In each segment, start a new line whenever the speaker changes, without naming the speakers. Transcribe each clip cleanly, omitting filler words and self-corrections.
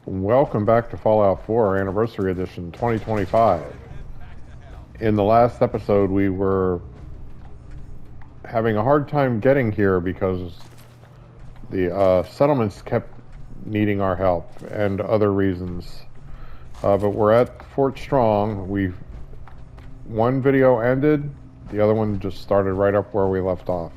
Welcome back to Fallout 4 Anniversary Edition 2025. In the last episode, we were having a hard time getting here because the settlements kept needing our help and other reasons. But we're at Fort Strong. One video ended, the other one just started right up where we left off.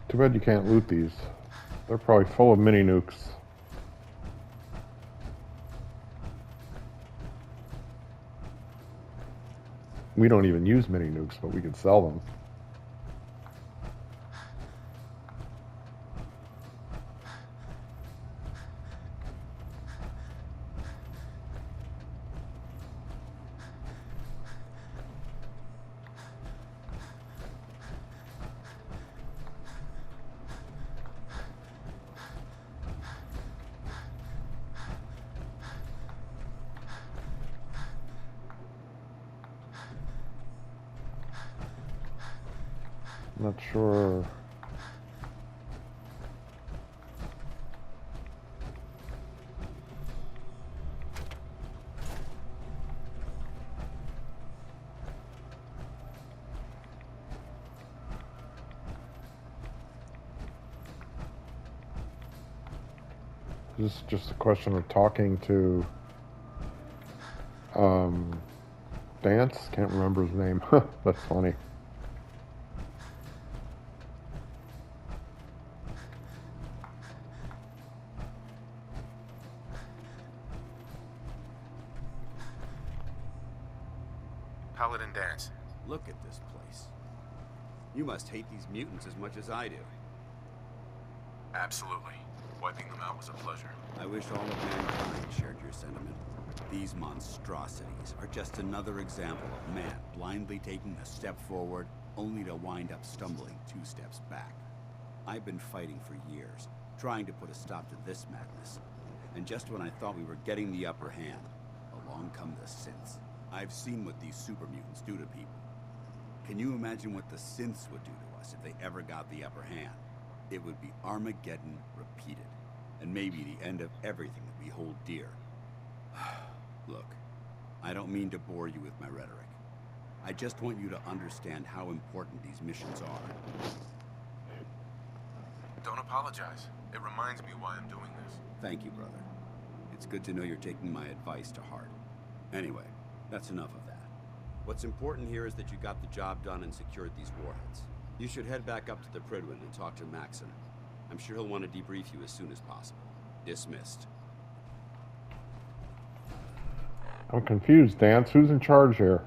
Too bad you can't loot these. They're probably full of mini nukes. We don't even use mini nukes, but we could sell them. Not sure. This is just a question of talking to Dance. Can't remember his name. That's funny.
Paladin Dance.
Look at this place. You must hate these mutants as much as I do.
Absolutely. Wiping them out was a pleasure.
I wish all of mankind shared your sentiment. These monstrosities are just another example of man blindly taking a step forward, only to wind up stumbling 2 steps back. I've been fighting for years, trying to put a stop to this madness. And just when I thought we were getting the upper hand, along come the synths. I've seen what these super mutants do to people. Can you imagine what the synths would do to us if they ever got the upper hand? It would be Armageddon repeated, and maybe the end of everything that we hold dear. Look, I don't mean to bore you with my rhetoric. I just want you to understand how important these missions are.
Don't apologize. It reminds me why I'm doing this.
Thank you, brother. It's good to know you're taking my advice to heart. Anyway, that's enough of that. What's important here is that you got the job done and secured these warheads. You should head back up to the Prydwen and talk to Maxon. I'm sure he'll want to debrief you as soon as possible. Dismissed.
I'm confused, Dance. Who's in charge here?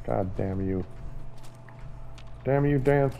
God damn you. Damn you, Dance.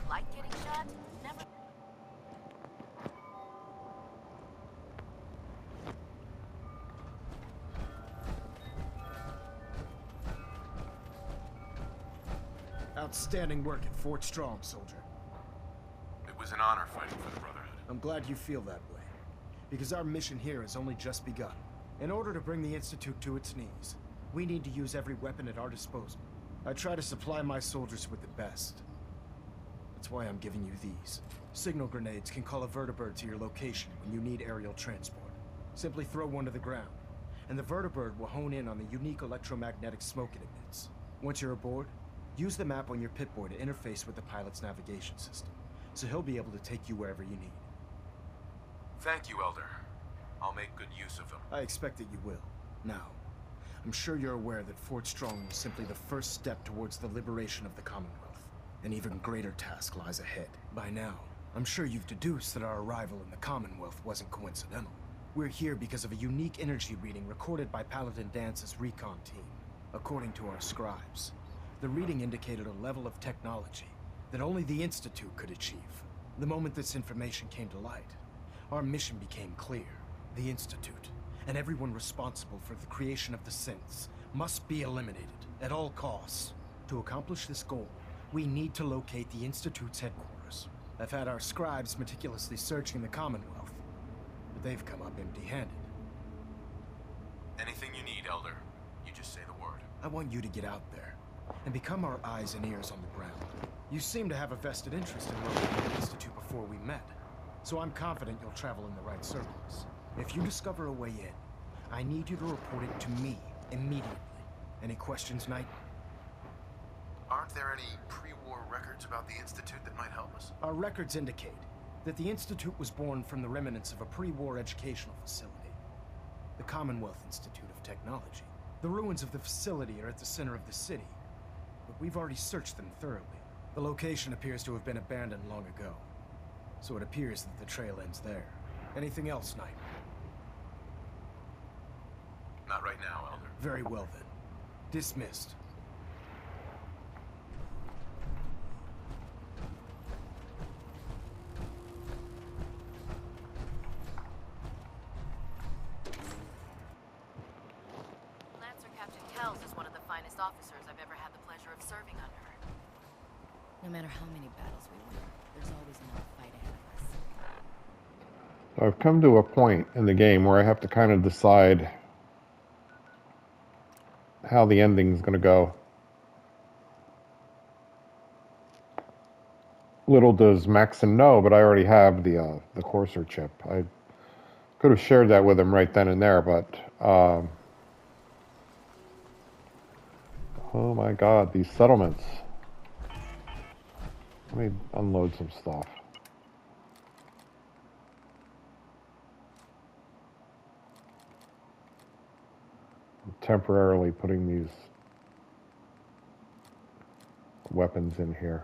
like getting shot? Never.
Outstanding work at Fort Strong, soldier.
It was an honor fighting for the Brotherhood.
I'm glad you feel that way. Because our mission here has only just begun. In order to bring the Institute to its knees, we need to use every weapon at our disposal. I try to supply my soldiers with the best. That's why I'm giving you these. Signal grenades can call a vertibird to your location when you need aerial transport. Simply throw one to the ground, and the vertibird will hone in on the unique electromagnetic smoke it emits. Once you're aboard, use the map on your Pip-Boy to interface with the pilot's navigation system, so he'll be able to take you wherever you need.
Thank you, Elder. I'll make good use of them.
I expect that you will. Now, I'm sure you're aware that Fort Strong was simply the first step towards the liberation of the Commonwealth. An even greater task lies ahead. By now, I'm sure you've deduced that our arrival in the Commonwealth wasn't coincidental. We're here because of a unique energy reading recorded by Paladin Dance's recon team. According to our scribes, the reading indicated a level of technology that only the Institute could achieve. The moment this information came to light, our mission became clear. The Institute, and everyone responsible for the creation of the synths, must be eliminated at all costs. To accomplish this goal, we need to locate the Institute's headquarters. I've had our scribes meticulously searching the Commonwealth, but they've come up empty-handed.
Anything you need, Elder. You just say the word.
I want you to get out there and become our eyes and ears on the ground. You seem to have a vested interest in locating the Institute before we met, so I'm confident you'll travel in the right circles. If you discover a way in, I need you to report it to me immediately. Any questions, Knight?
Aren't there any pre-war records about the Institute that might help us?
Our records indicate that the Institute was born from the remnants of a pre-war educational facility, the Commonwealth Institute of Technology. The ruins of the facility are at the center of the city, but we've already searched them thoroughly. The location appears to have been abandoned long ago, so it appears that the trail ends there. Anything else, Knight?
Not right now, Elder.
Very well then. Dismissed.
Lancer Captain Kells is one of the finest officers I've ever had the pleasure of serving under. No matter how many battles we win, there's always another fight ahead of us.
I've come to a point in the game where I have to kind of decide how the ending's going to go. Little does Maxon know, but I already have the Corsair chip. I could have shared that with him right then and there, but oh my God, these settlements. Let me unload some stuff. I'm temporarily putting these weapons in here.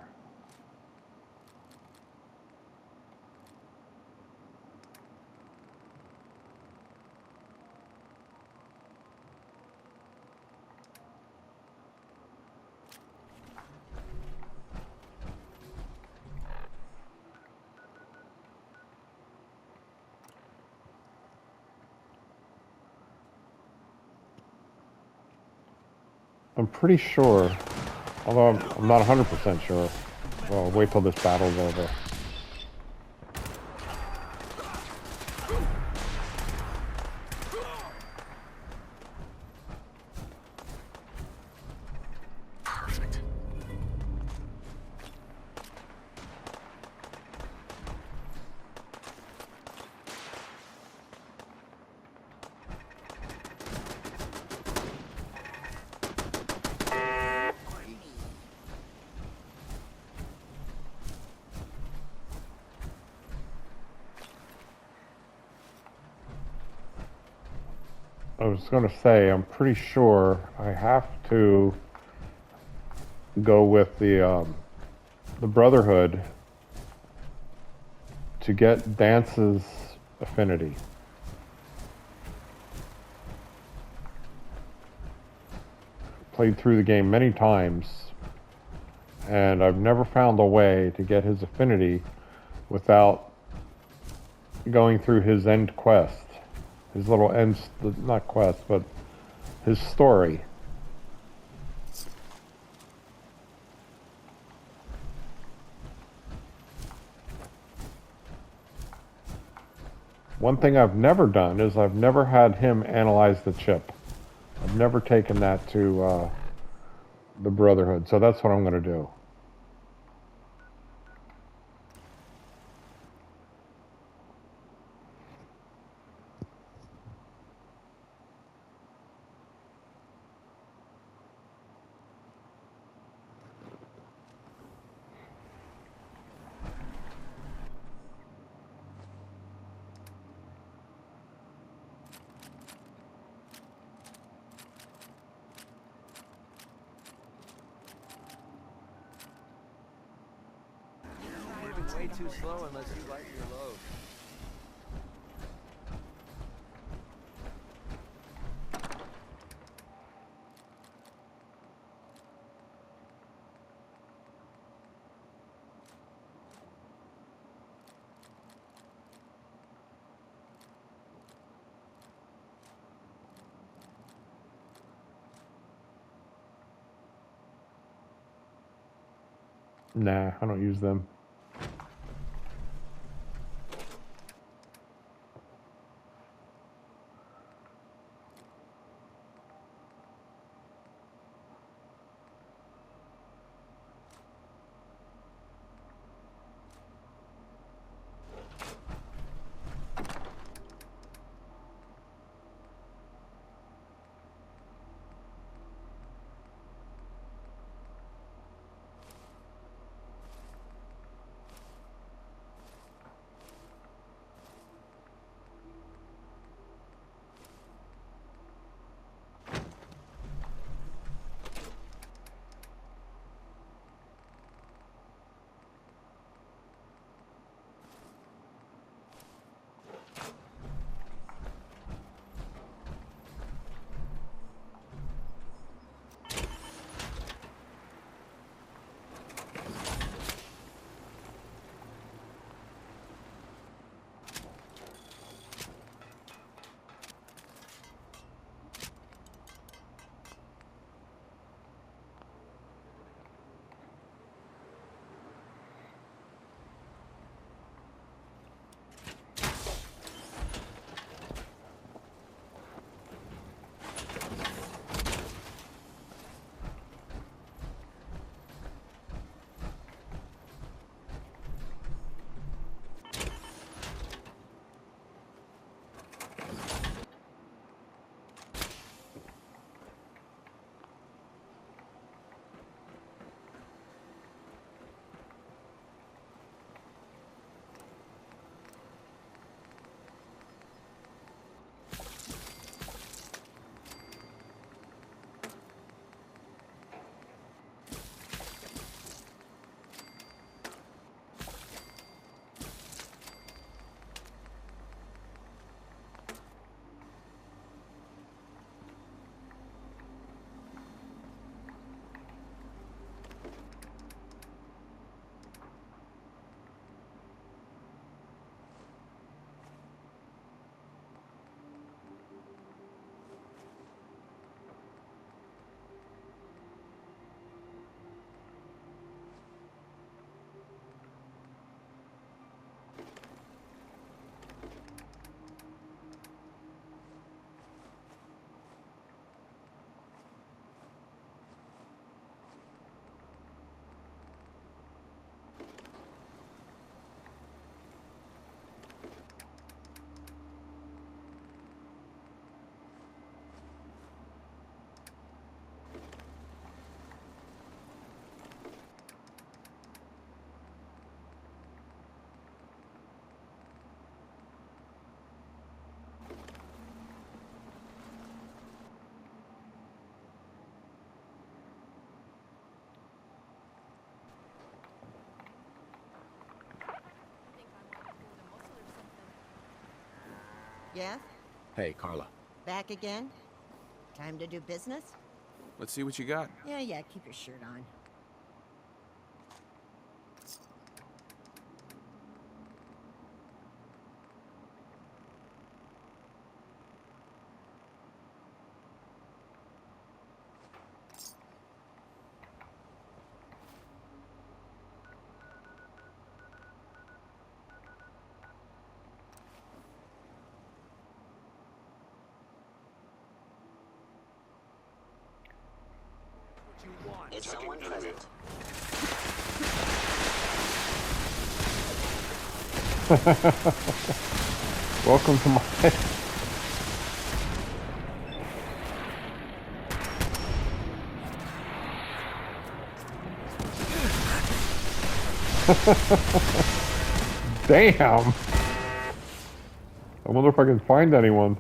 I'm pretty sure, although I'm not 100% sure. Well, I'll wait till this battle's over.
Perfect.
I was going to say, I'm pretty sure I have to go with the Brotherhood to get Dance's affinity. Played through the game many times, and I've never found a way to get his affinity without going through his end quest. His little end, not quest, but his story. One thing I've never done is I've never had him analyze the chip. I've never taken that to the Brotherhood, so that's what I'm going to do.
Way too slow unless you lighten your load.
Nah, I don't use them.
Yeah?
Hey, Carla.
Back again? Time to do business?
Let's see what you got.
Yeah, keep your shirt on. Is someone present?
Welcome to my... Damn! I wonder if I can find anyone.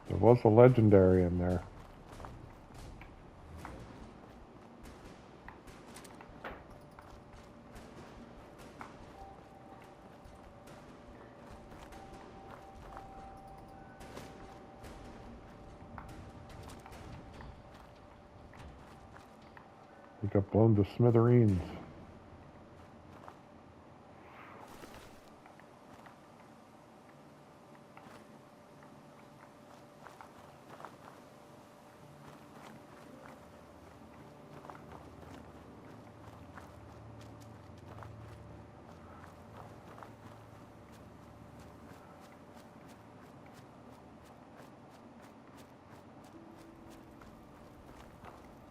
There was a legendary in there. He got blown to smithereens.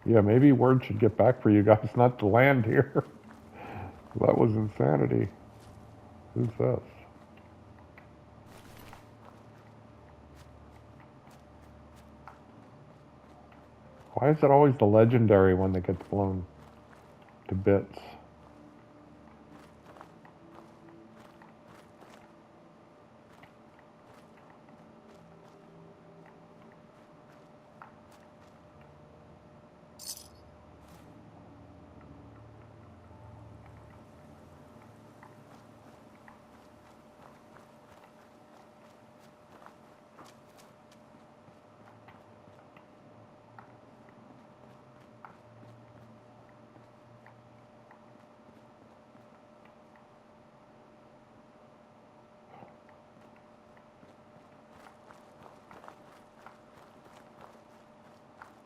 Yeah, maybe word should get back for you guys not to land here. That was insanity. Who's this? Why is it always the legendary one that gets blown to bits?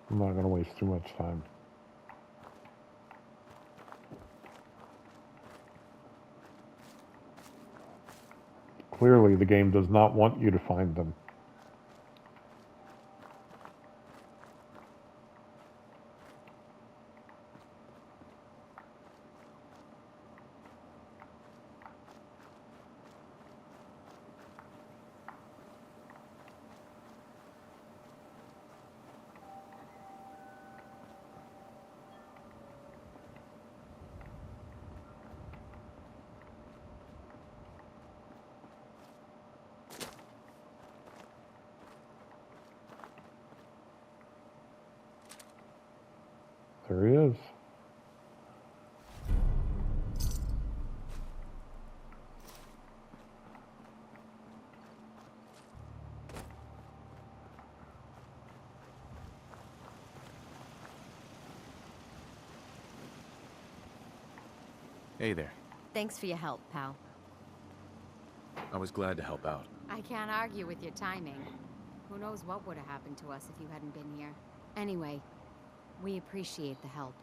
I'm not going to waste too much time. Clearly, the game does not want you to find them. There he is.
Hey there.
Thanks for your help, pal.
I was glad to help out.
I can't argue with your timing. Who knows what would have happened to us if you hadn't been here. Anyway, we appreciate the help.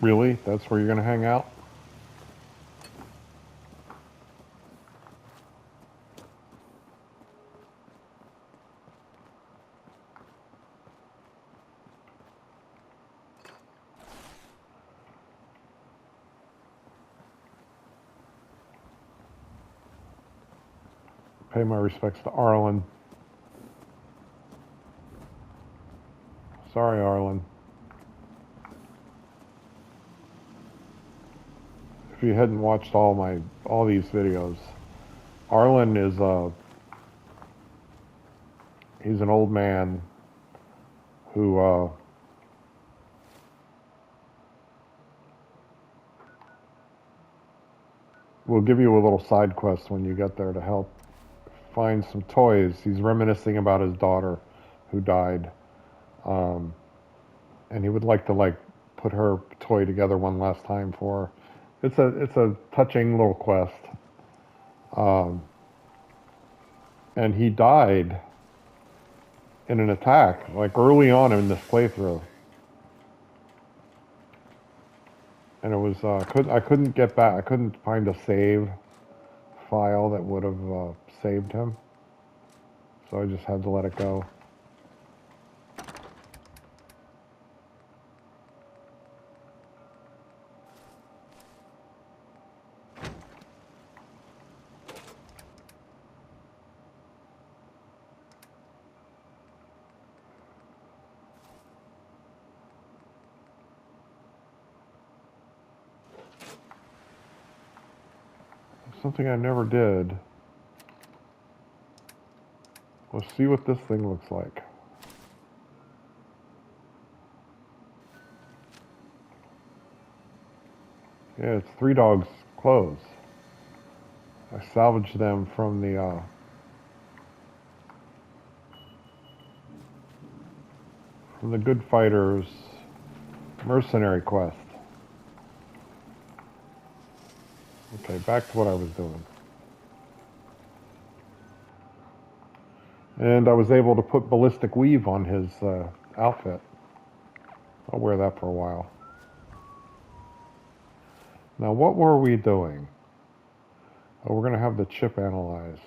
Really? That's where you're going to hang out? Pay my respects to Arlen. Sorry, Arlen. If you hadn't watched all these videos, Arlen is he's an old man who will give you a little side quest when you get there to help find some toys. He's reminiscing about his daughter who died, and he would like to put her toy together one last time for her. It's a touching little quest. And he died in an attack, early on in this playthrough. And it was, I couldn't get back, I couldn't find a save file that would have saved him. So I just had to let it go. Something I never did was see what this thing looks like. Yeah, it's Three Dogs' clothes. I salvaged them from the Good Fighters mercenary quest. Okay, back to what I was doing. And I was able to put ballistic weave on his outfit. I'll wear that for a while. Now, what were we doing? Oh, we're going to have the chip analyzed.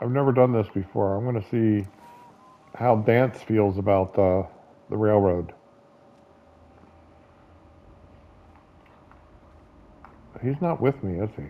I've never done this before. I'm going to see how Dance feels about the railroad. He's not with me, is he?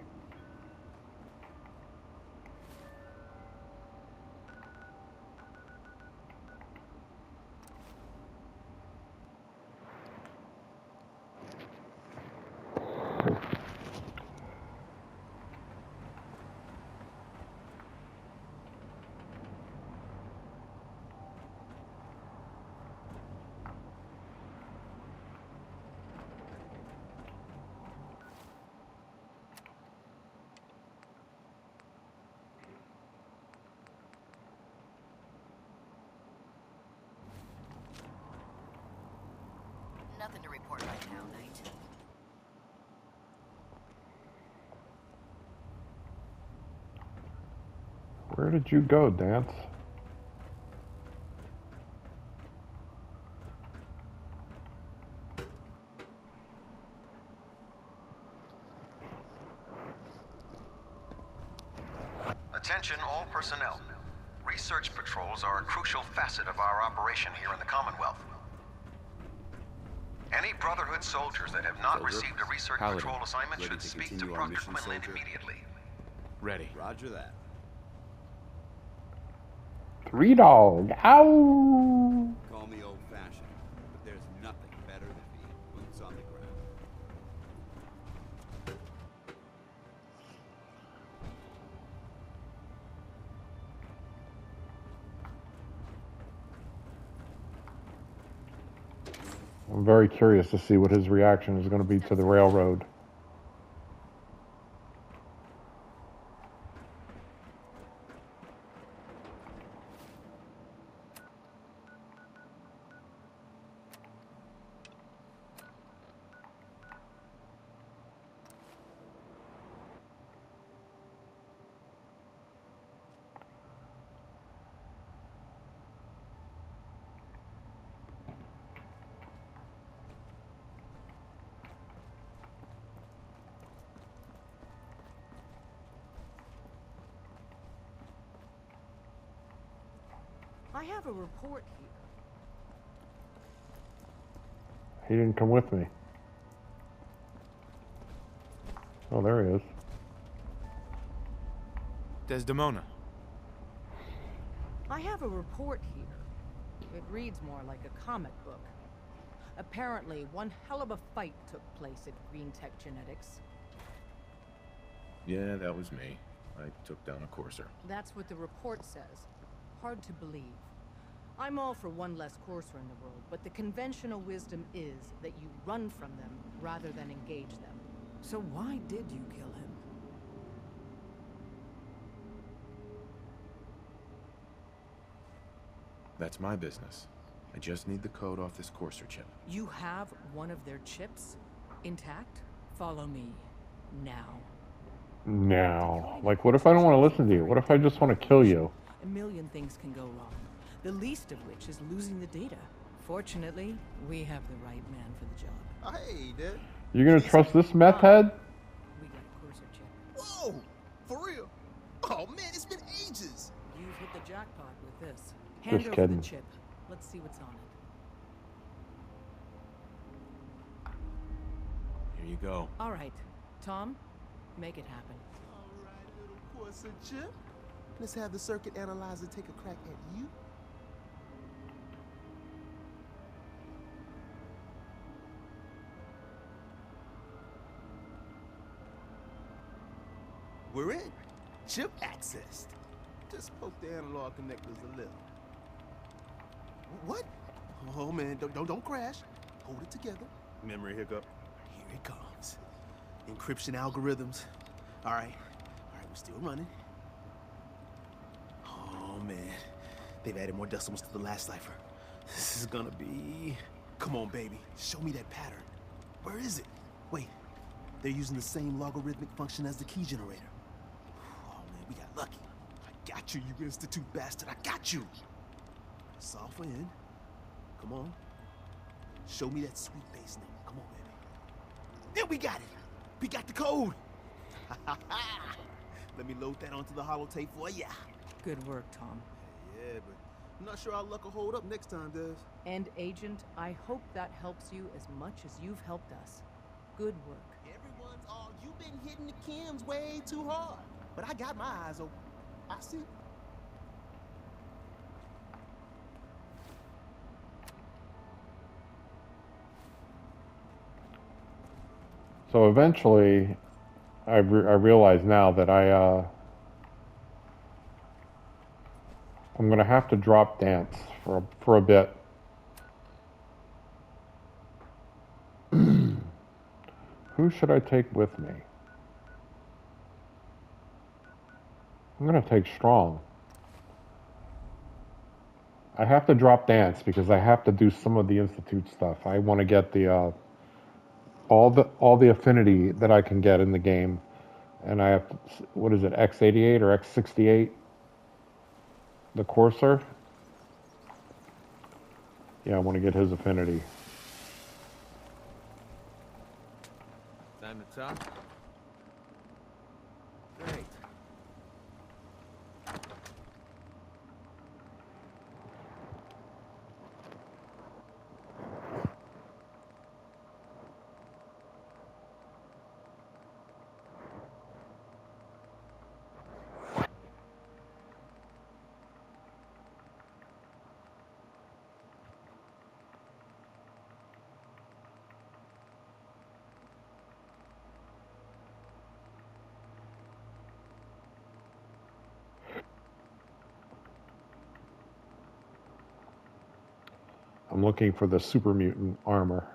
Nothing to report right now, Knight.
Where did you go, Dance?
Attention all personnel. Research patrols are a crucial facet of our operation here in the Commonwealth. Any Brotherhood soldiers that have not
Soldier.
received a research
Paladin.
patrol assignment
Ready
should
to
speak to
continue our
Proctor
mission,
Quinlan
soldier?
immediately.
Ready.
Roger that.
Three Dog. Ow!
Call me old-fashioned, but there's nothing better than being boots on the ground.
I'm very curious to see what his reaction is going to be to the railroad.
I have a report here.
He didn't come with me. Oh, there he is.
Desdemona.
I have a report here. It reads more like a comic book. Apparently, one hell of a fight took place at Green Tech Genetics.
Yeah, that was me. I took down a Courser.
That's what the report says. Hard to believe. I'm all for one less Courser in the world, but the conventional wisdom is that you run from them rather than engage them. So why did you kill him?
That's my business. I just need the code off this Courser chip.
You have one of their chips? Intact? Follow me. Now.
Now. Like, what if I don't want to listen to you? What if I just want to kill you?
A million things can go wrong. The least of which is losing the data. Fortunately, we have the right man for the job.
Hey, Dad.
You're gonna trust this meth head?
We got a Courser chip.
Whoa! For real? Oh man, it's been ages.
You've hit the jackpot with this. Hand
Just
over
kidding.
the chip. Let's see what's on it.
Here you go.
All right, Tom, make it happen.
All right, little Courser chip. Let's have the circuit analyzer take a crack at you. We're in. Chip accessed. Just poke the analog connectors a little. What? Oh man, don't crash. Hold it together.
Memory hiccup.
Here it comes. Encryption algorithms. All right, we're still running. Oh man, they've added more decimals to the last cipher. This is gonna be... Come on, baby, show me that pattern. Where is it? Wait, they're using the same logarithmic function as the key generator. Oh man, we got lucky. I got you, you institute bastard, I got you. Solve for N. Come on. Show me that sweet bass number. Come on, baby. Then we got it. We got the code. Let me load that onto the holotape for ya.
Good work, Tom.
Yeah, but I'm not sure our luck will hold up next time, Des.
And Agent, I hope that helps you as much as you've helped us. Good work.
Everyone's all, you've been hitting the chems way too hard. But I got my eyes open. I see.
So eventually, I realize now that I'm gonna have to drop dance for a bit. Who should I take with me? I'm gonna take Strong. I have to drop dance because I have to do some of the Institute stuff. I want to get the all the affinity that I can get in the game, and I have to, what is it, X88 or X68? The Courser. Yeah, I want to get his affinity.
Time to talk. Great.
I'm looking for the super mutant armor.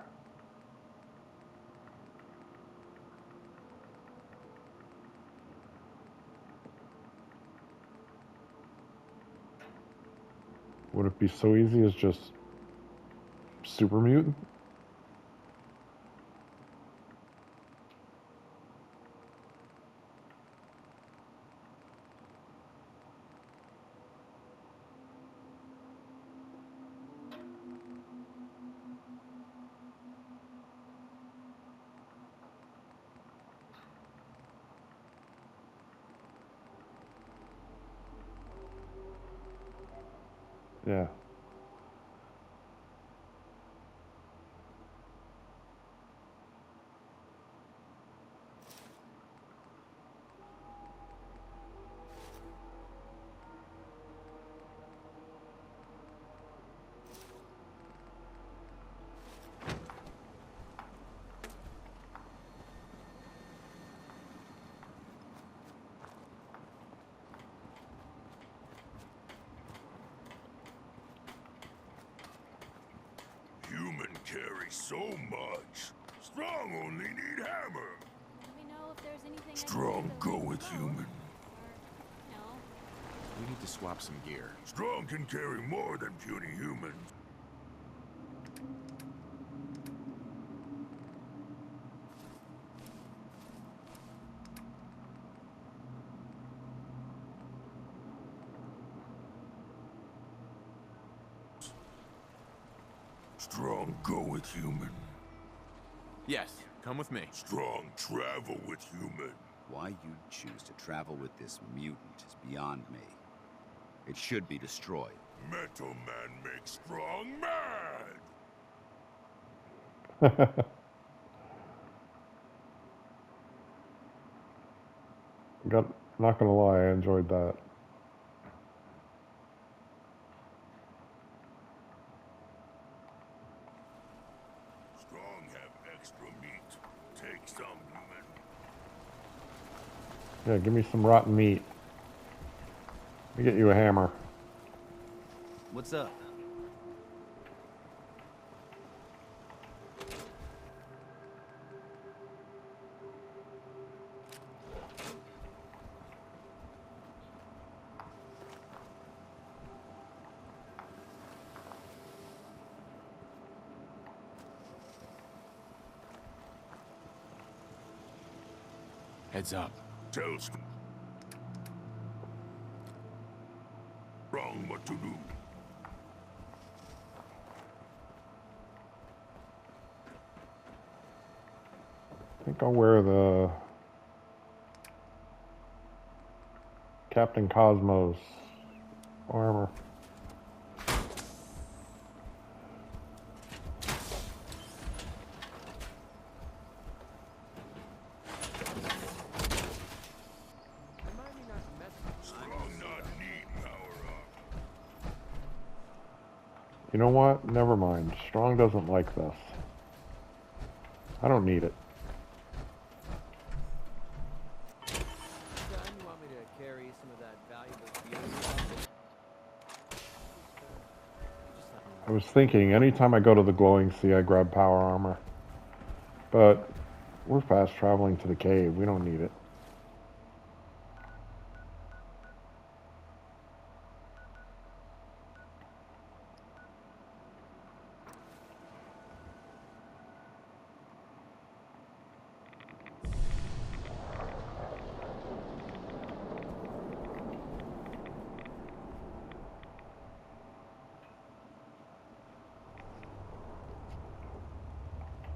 Would it be so easy as just super mutant? Yeah.
carry so much. Strong only need hammer.
Let me know if there's anything
Strong go with human.
We need to swap some gear.
Strong can carry more than puny humans. Strong go with human.
Yes, come with me.
Strong travel with human.
Why you'd choose to travel with this mutant is beyond me. It should be destroyed.
Metal Man makes Strong mad!
Not gonna lie, I enjoyed that.
Strong have extra meat. Take some, human.
Yeah, give me some rotten meat. Let me get you a hammer.
What's up?
Heads up.
Tell Strong what to do.
I think I'll wear the Captain Cosmos armor. You know what? Never mind. Strong doesn't like this. I don't need it.
Son, you want me to carry some of that valuable gear?
I was thinking, anytime I go to the glowing sea, I grab power armor. But we're fast traveling to the cave. We don't need it.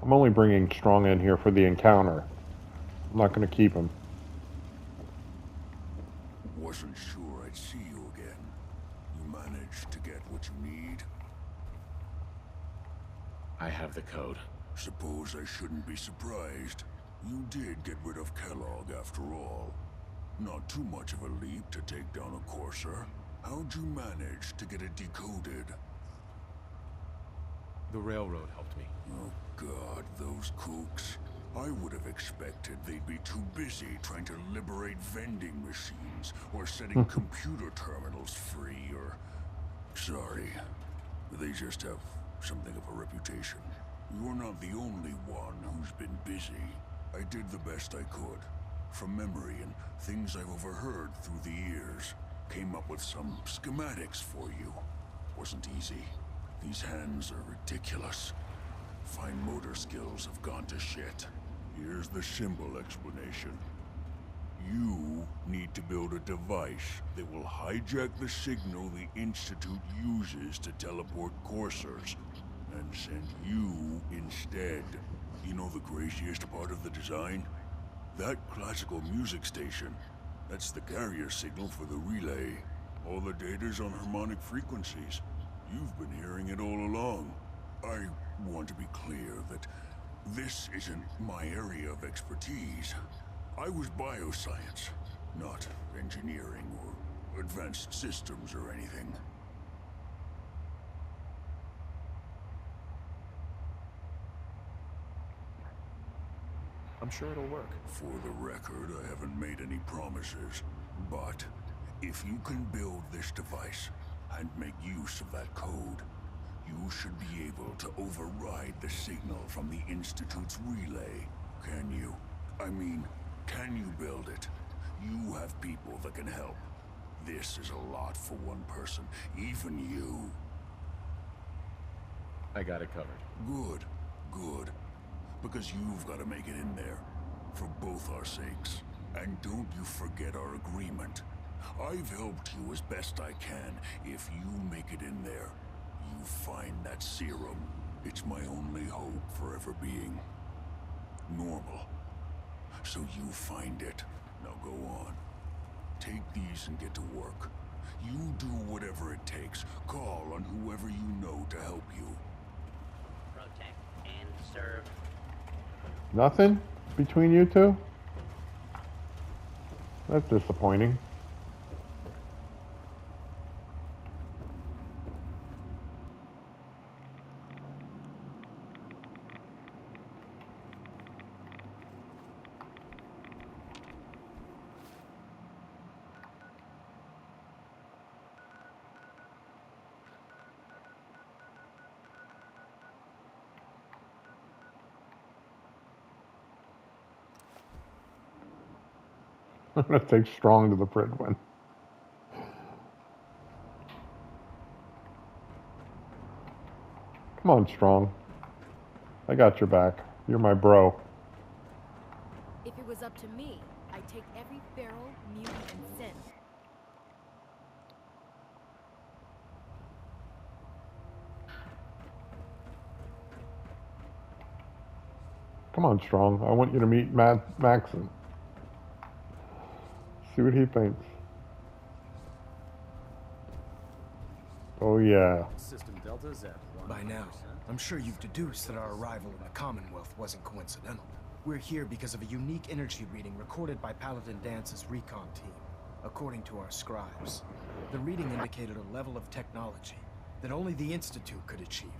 I'm only bringing Strong in here for the encounter. I'm not going to keep him.
Wasn't sure I'd see you again. You managed to get what you need?
I have the code.
Suppose I shouldn't be surprised. You did get rid of Kellogg after all. Not too much of a leap to take down a Courser. How'd you manage to get it decoded?
The railroad helped me.
Oh God, those kooks. I would have expected they'd be too busy trying to liberate vending machines or setting computer terminals free or... Sorry. They just have something of a reputation. You're not the only one who's been busy. I did the best I could. From memory and things I've overheard through the years. Came up with some schematics for you. Wasn't easy. These hands are ridiculous. Fine motor skills have gone to shit. Here's the symbol explanation. You need to build a device that will hijack the signal the Institute uses to teleport coursers, and send you instead. You know the craziest part of the design? That classical music station. That's the carrier signal for the relay. All the data's on harmonic frequencies. You've been hearing it all along. I want to be clear that this isn't my area of expertise. I was bioscience, not engineering or advanced systems or anything.
I'm sure it'll work.
For the record, I haven't made any promises, but if you can build this device and make use of that code, You should be able to override the signal from the Institute's relay. Can you? I mean, can you build it? You have people that can help. This is a lot for one person, even you.
I got it covered.
Good, good. Because you've got to make it in there. For both our sakes. And don't you forget our agreement. I've helped you as best I can. If you make it in there, you find that serum. It's my only hope for ever being normal. So you find it. Now go on. Take these and get to work. You do whatever it takes. Call on whoever you know to help you.
Protect and serve.
Nothing between you two? That's disappointing. I'm gonna take Strong to the Pridwin. Come on, Strong. I got your back. You're my bro.
If it was up to me, I'd take every feral, mutant, and synth.
Come on, Strong. I want you to meet Maxon. See what he thinks. Oh yeah.
System Delta's at 1%.
By now, I'm sure you've deduced that our arrival in the Commonwealth wasn't coincidental. We're here because of a unique energy reading recorded by Paladin Dance's recon team. According to our scribes, the reading indicated a level of technology that only the Institute could achieve.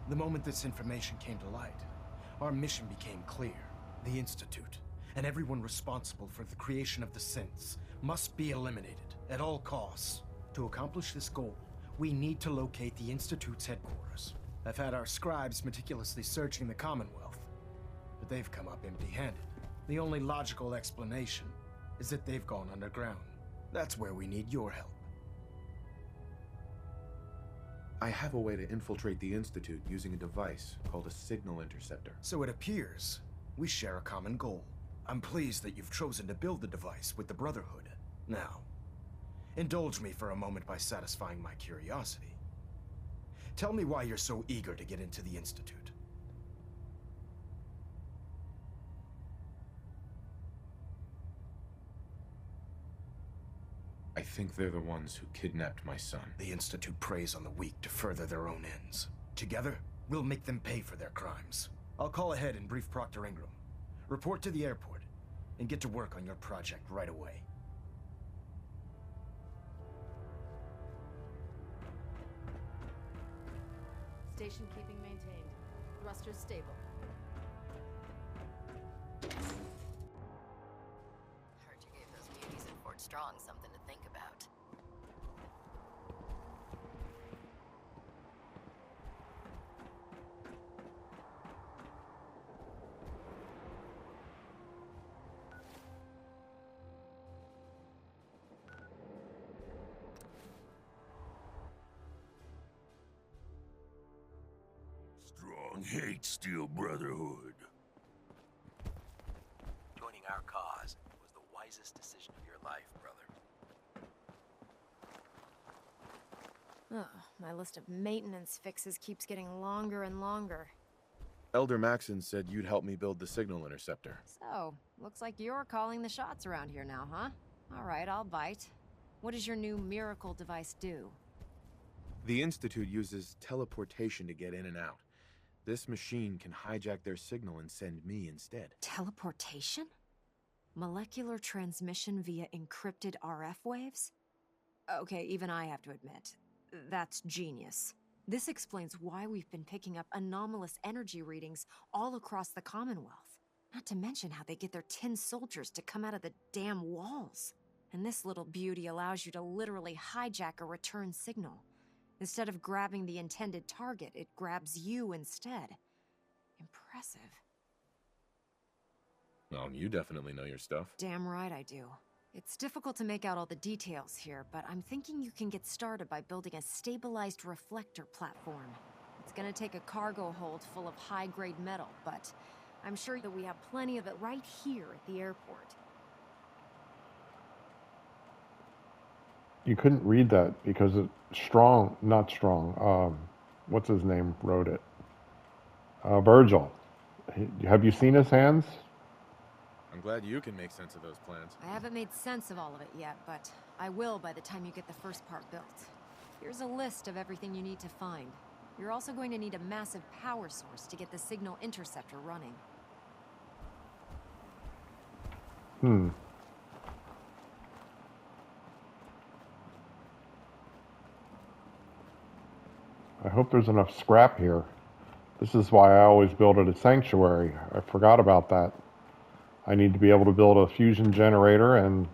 The moment this information came to light, our mission became clear. The Institute, and everyone responsible for the creation of the synths, must be eliminated at all costs. To accomplish this goal, we need to locate the Institute's headquarters. I've had our scribes meticulously searching the Commonwealth, but they've come up empty-handed. The only logical explanation is that they've gone underground. That's where we need your help.
I have a way to infiltrate the Institute using a device called a signal interceptor.
So it appears we share a common goal. I'm pleased that you've chosen to build the device with the Brotherhood. Now, indulge me for a moment by satisfying my curiosity. Tell me why you're so eager to get into the Institute.
I think they're the ones who kidnapped my son.
The Institute preys on the weak to further their own ends. Together, we'll make them pay for their crimes. I'll call ahead and brief Proctor Ingram. Report to the airport, and get to work on your project right away.
Station keeping maintained. Thrusters stable.
Heard you gave those beauties in Fort Strong something to think about.
Strong hates Steel Brotherhood.
Joining our cause was the wisest decision of your life, brother.
Oh, my list of maintenance fixes keeps getting longer and longer.
Elder Maxon said you'd help me build the signal interceptor.
So, looks like you're calling the shots around here now, huh? All right, I'll bite. What does your new miracle device do?
The Institute uses teleportation to get in and out. This machine can hijack their signal and send me instead.
Teleportation? Molecular transmission via encrypted RF waves? Okay, even I have to admit, that's genius. This explains why we've been picking up anomalous energy readings all across the Commonwealth. Not to mention how they get their tin soldiers to come out of the damn walls. And this little beauty allows you to literally hijack a return signal. Instead of grabbing the intended target, it grabs you instead. Impressive.
Well, you definitely know your stuff.
Damn right I do. It's difficult to make out all the details here, but I'm thinking you can get started by building a stabilized reflector platform. It's gonna take a cargo hold full of high-grade metal, but I'm sure that we have plenty of it right here at the airport.
You couldn't read that because not strong. What's his name wrote it? Virgil. Have you seen his hands?
I'm glad you can make sense of those plans.
I haven't made sense of all of it yet, but I will by the time you get the first part built. Here's a list of everything you need to find. You're also going to need a massive power source to get the signal interceptor running.
I hope there's enough scrap here. This is why I always build it a sanctuary. I forgot about that. I need to be able to build a fusion generator and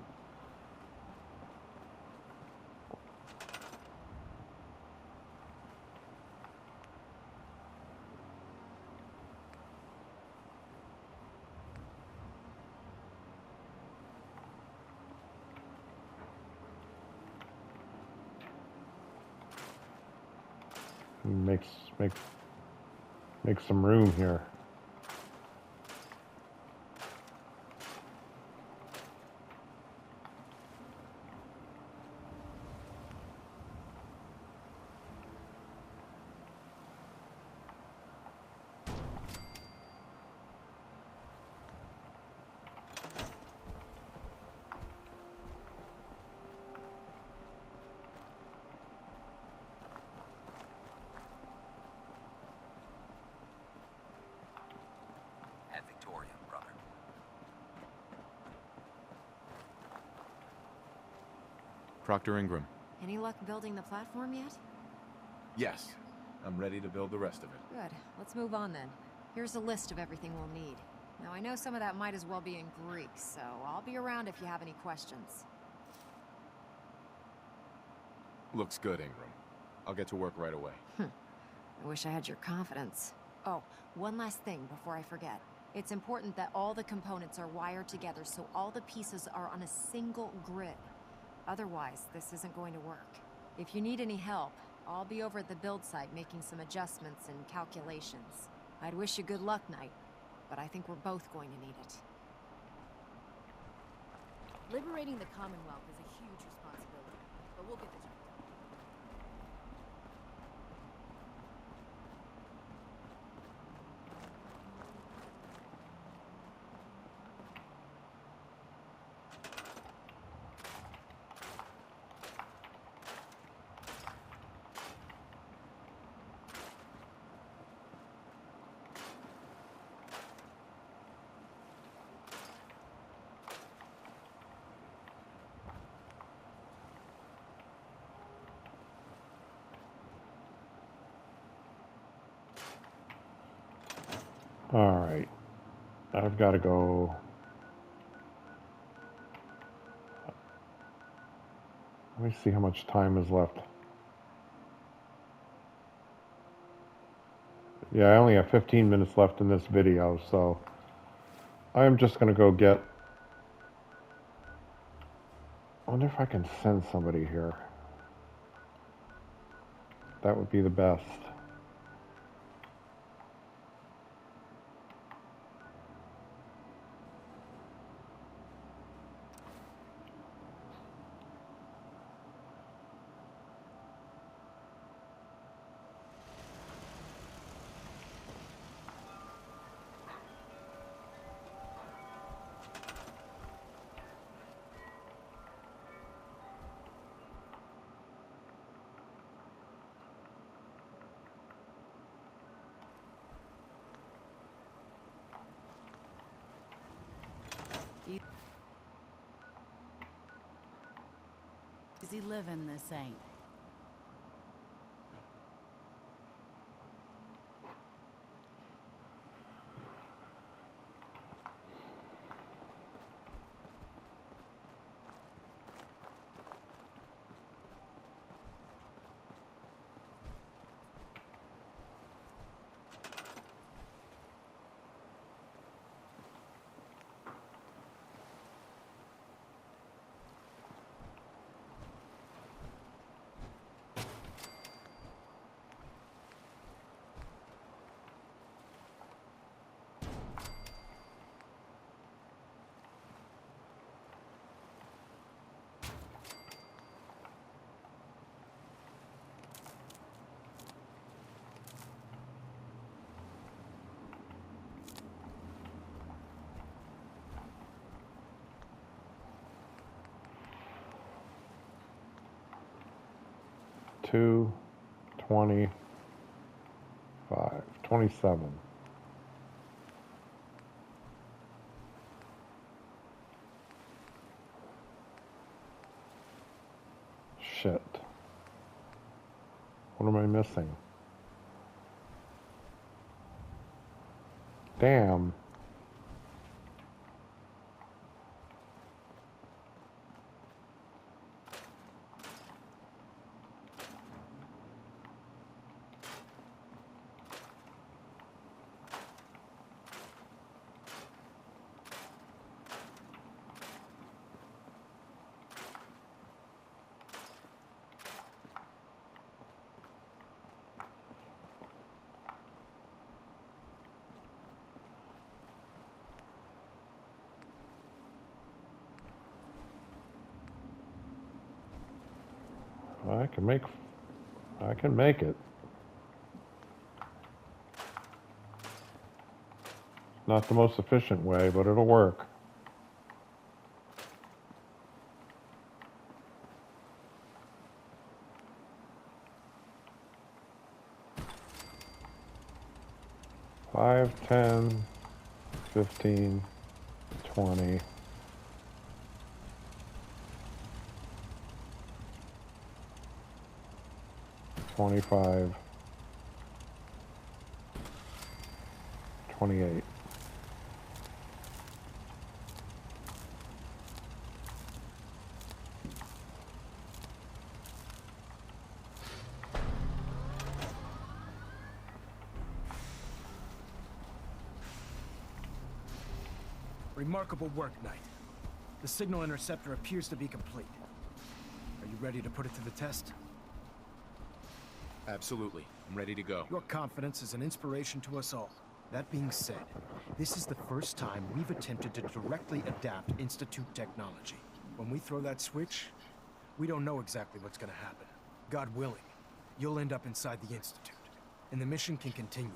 make some room here.
Proctor Ingram.
Any luck building the platform yet?
Yes. I'm ready to build the rest of it.
Good. Let's move on then. Here's a list of everything we'll need. Now, I know some of that might as well be in Greek, so I'll be around if you have any questions.
Looks good, Ingram. I'll get to work right away.
I wish I had your confidence. Oh, one last thing before I forget. It's important that all the components are wired together so all the pieces are on a single grid. Otherwise, this isn't going to work. If you need any help, I'll be over at the build site making some adjustments and calculations. I'd wish you good luck, Knight, but I think we're both going to need it.
Liberating the Commonwealth is a huge responsibility, but we'll get the job done.
All right. I've got to go. Let me see how much time is left. Yeah, I only have 15 minutes left in this video, so I'm just going to go get... I wonder if I can send somebody here. That would be the best.
Easy living, this ain't.
2, 25, 27. Shit. What am I missing? Damn. I can make it. Not the most efficient way, but it'll work. Five, 10, 15, 20. 25, 28.
Remarkable work, Knight. The signal interceptor appears to be complete. Are you ready to put it to the test?
Absolutely. I'm ready to go.
Your confidence is an inspiration to us all. That being said, this is the first time we've attempted to directly adapt Institute technology. When we throw that switch, we don't know exactly what's gonna happen. God willing, you'll end up inside the Institute, and the mission can continue.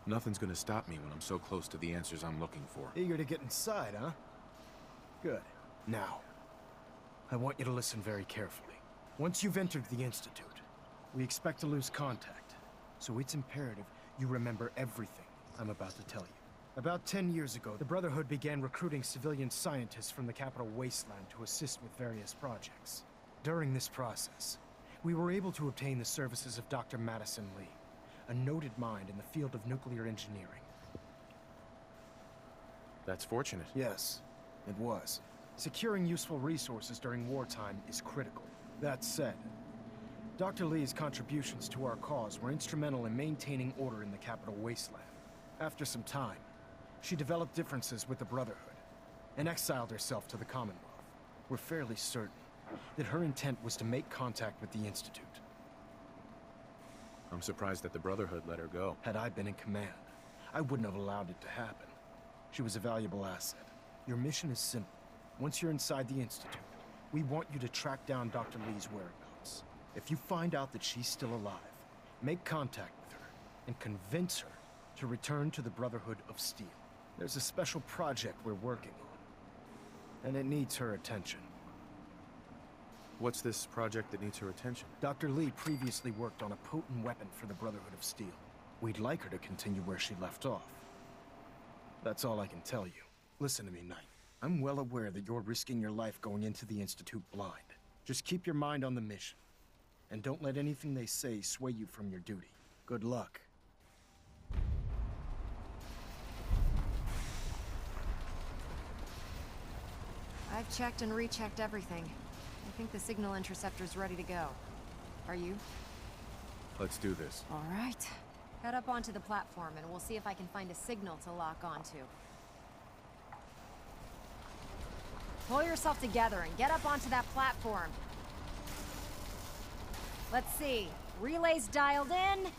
Nothing's gonna stop me when I'm so close to the answers I'm looking for.
Eager to get inside, huh? Good. Now, I want you to listen very carefully. Once you've entered the Institute, we expect to lose contact, so it's imperative you remember everything I'm about to tell you. About 10 years ago, the Brotherhood began recruiting civilian scientists from the capital wasteland to assist with various projects. During this process, we were able to obtain the services of Dr. Madison Li, a noted mind in the field of nuclear engineering.
That's fortunate.
Yes, it was. Securing useful resources during wartime is critical. That said, Dr. Li's contributions to our cause were instrumental in maintaining order in the capital wasteland. After some time, she developed differences with the Brotherhood and exiled herself to the Commonwealth. We're fairly certain that her intent was to make contact with the Institute.
I'm surprised that the Brotherhood let her go.
Had I been in command, I wouldn't have allowed it to happen. She was a valuable asset. Your mission is simple. Once you're inside the Institute, we want you to track down Dr. Li's whereabouts. If you find out that she's still alive, make contact with her and convince her to return to the Brotherhood of Steel. There's a special project we're working on, and it needs her attention.
What's this project that needs her attention?
Dr. Li previously worked on a potent weapon for the Brotherhood of Steel. We'd like her to continue where she left off. That's all I can tell you. Listen to me, Knight. I'm well aware that you're risking your life going into the Institute blind. Just keep your mind on the mission. And don't let anything they say sway you from your duty. Good luck.
I've checked and rechecked everything. I think the signal interceptor's ready to go. Are you?
Let's do this.
All right. Head up onto the platform and we'll see if I can find a signal to lock onto. Pull yourself together and get up onto that platform. Let's see. Relays dialed in.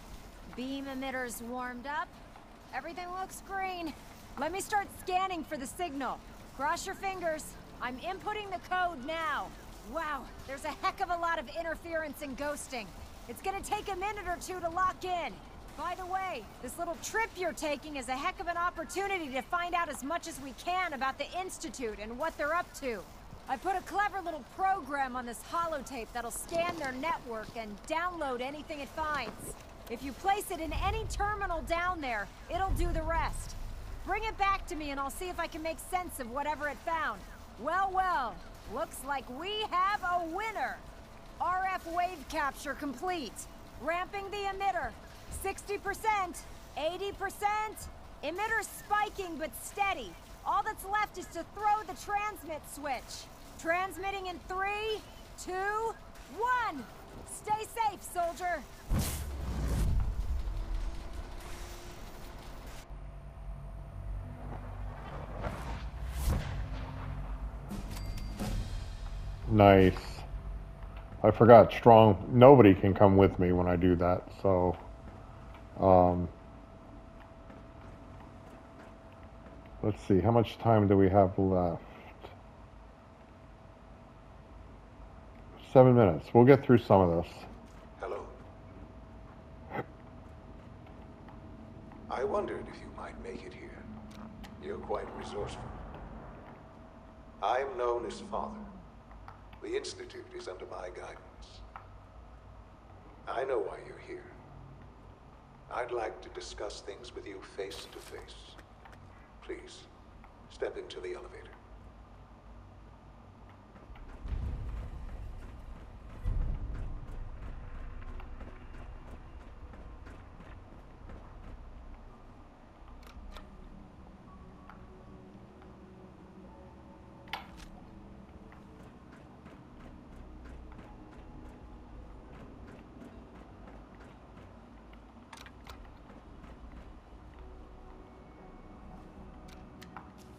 Beam emitters warmed up. Everything looks green. Let me start scanning for the signal. Cross your fingers. I'm inputting the code now. Wow, there's a heck of a lot of interference and ghosting. It's gonna take a minute or two to lock in. By the way, this little trip you're taking is a heck of an opportunity to find out as much as we can about the Institute and what they're up to. I put a clever little program on this holotape that'll scan their network and download anything it finds. If you place it in any terminal down there, it'll do the rest. Bring it back to me and I'll see if I can make sense of whatever it found. Well, well, looks like we have a winner. RF wave capture complete. Ramping the emitter. 60%, 80%. Emitter spiking but steady. All that's left is to throw the transmit switch. Transmitting in 3, 2, 1. Stay safe, soldier.
Nice. I forgot Strong. Nobody can come with me when I do that, so let's see, how much time do we have left? 7 minutes. We'll get through some of this.
Hello. I wondered if you might make it here. You're quite resourceful. I'm known as Father. The Institute is under my guidance. I know why you're here. I'd like to discuss things with you face to face. Please, step into the elevator.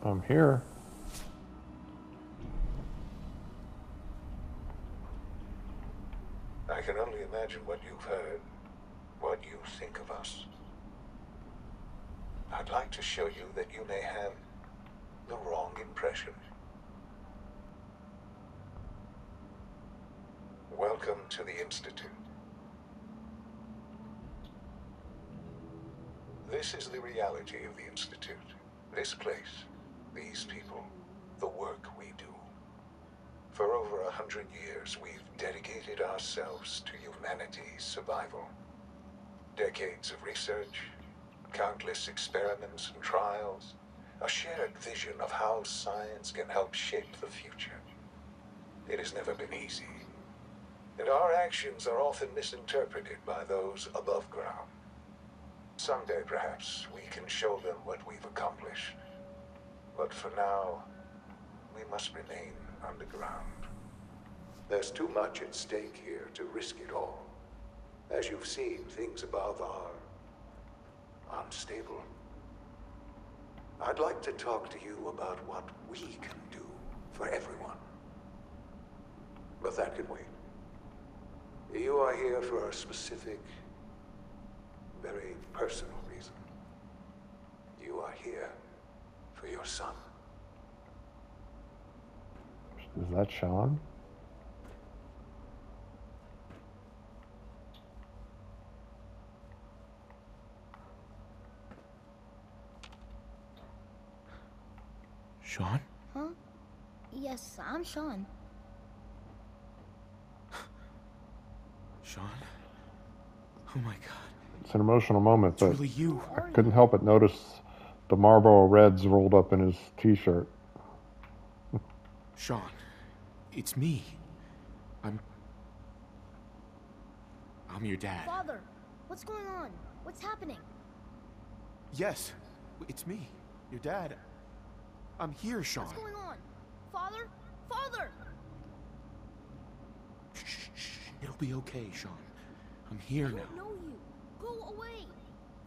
I'm here.
I can only imagine what you've heard, what you think of us. I'd like to show you that you may have the wrong impression. Welcome to the Institute. This is the reality of the Institute. This place, these people, the work we do. For over 100 years, we've dedicated ourselves to humanity's survival. Decades of research, countless experiments and trials, a shared vision of how science can help shape the future. It has never been easy, and our actions are often misinterpreted by those above ground. Someday, perhaps, we can show them what we've accomplished. But for now, we must remain underground. There's too much at stake here to risk it all. As you've seen, things above are unstable. I'd like to talk to you about what we can do for everyone. But that can wait. You are here for a specific, very personal reason. You are here for your son.
Is that Sean?
Sean?
Huh? Yes, I'm Sean.
Sean? Oh my god.
It's an emotional moment, but
really you.
I couldn't help but notice the Marlboro Reds rolled up in his t-shirt.
Sean, it's me. I'm your dad.
Father, what's going on? What's happening?
Yes, it's me, your dad. I'm here, Sean.
What's going on? Father? Father!
Shh. It'll be okay, Sean. I'm here now.
I don't know you. Go away.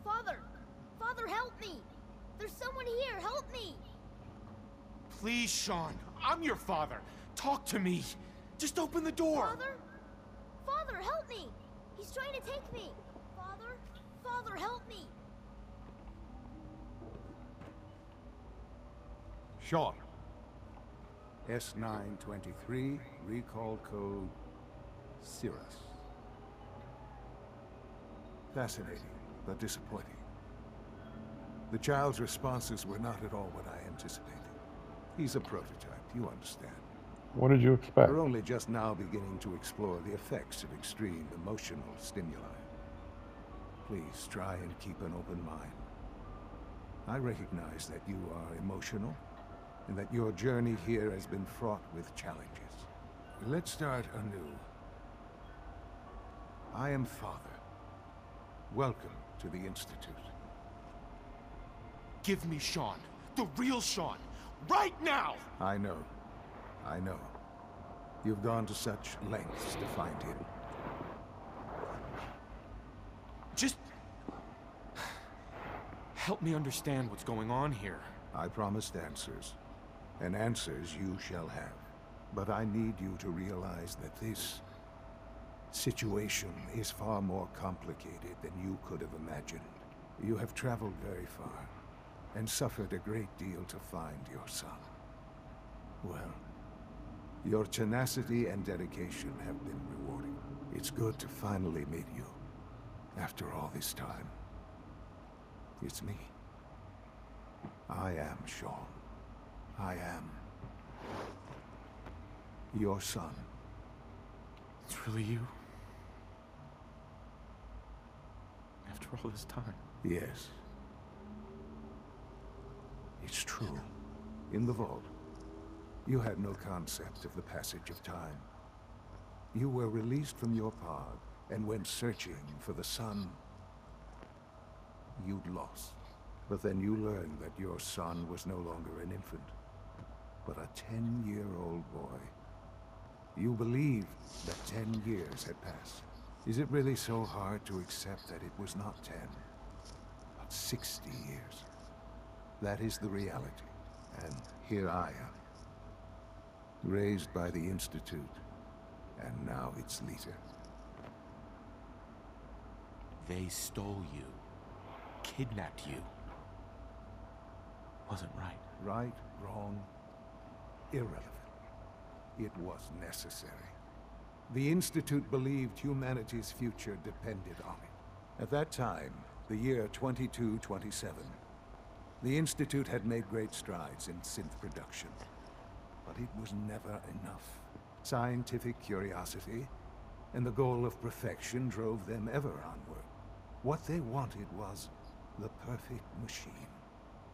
Father! Father, help me! There's someone here. Help me!
Please, Sean. I'm your father. Talk to me. Just open the door.
Father? Father, help me! He's trying to take me. Father? Father, help me!
Sean. S923, recall code Cirrus. Fascinating, but disappointing. The child's responses were not at all what I anticipated. He's a prototype, you understand.
What did you expect?
We're only just now beginning to explore the effects of extreme emotional stimuli. Please try and keep an open mind. I recognize that you are emotional, and that your journey here has been fraught with challenges. Let's start anew. I am Father. Welcome to the Institute.
Give me Sean. The real Sean. Right now!
I know. I know. You've gone to such lengths to find him.
Just... help me understand what's going on here.
I promised answers, and answers you shall have. But I need you to realize that this situation is far more complicated than you could have imagined. You have traveled very far, and suffered a great deal to find your son. Well, your tenacity and dedication have been rewarding. It's good to finally meet you, after all this time. It's me. I am Sean. I am your son.
It's really you? After all this time?
Yes. It's true. In the vault, you had no concept of the passage of time. You were released from your pod and went searching for the son you'd lost. But then you learned that your son was no longer an infant, but a 10-year-old boy. You believed that 10 years had passed. Is it really so hard to accept that it was not 10, but 60 years? That is the reality, and here I am, raised by the Institute, and now its leader.
They stole you, kidnapped you. Wasn't right.
Right, wrong, irrelevant. It was necessary. The Institute believed humanity's future depended on it. At that time, the year 2227, the Institute had made great strides in synth production. But it was never enough. Scientific curiosity and the goal of perfection drove them ever onward. What they wanted was the perfect machine.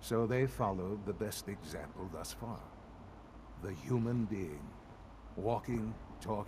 So they followed the best example thus far. The human being, walking, talking,